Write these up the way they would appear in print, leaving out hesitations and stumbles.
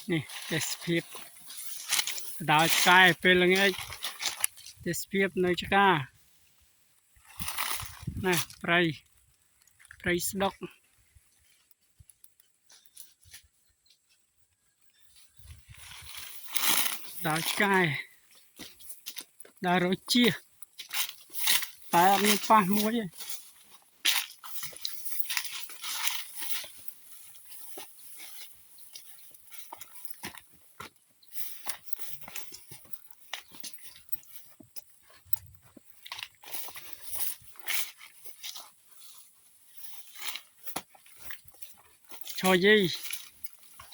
nè test phép đào sky về là nghe test phép nơi cha nè pray stock đào sky đào rồi chia tại anh pa muối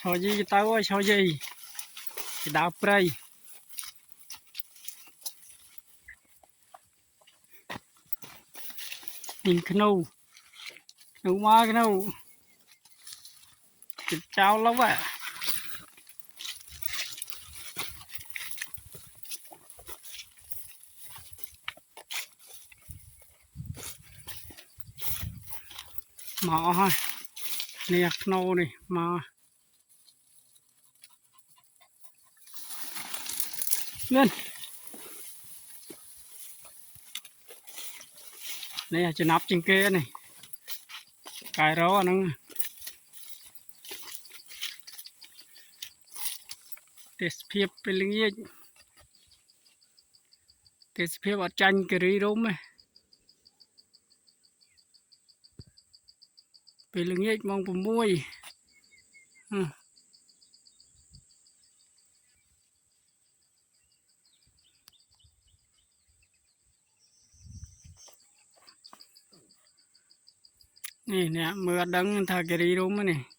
cho gì tao ơi cho gì đào pray nhìn khâu nấu má cái nấu thịt cháo lắm ạ mỏ thôi nè nô này mà lên nè chỉ nắp trên kia này cài ró nó test phépไปលងាចtest phépអត់ចាញ់គេរីរុំទេពេលល្ងាចម៉ោង6នេះអ្នកមើលអត់ដឹងថាគេរីរុំនេះ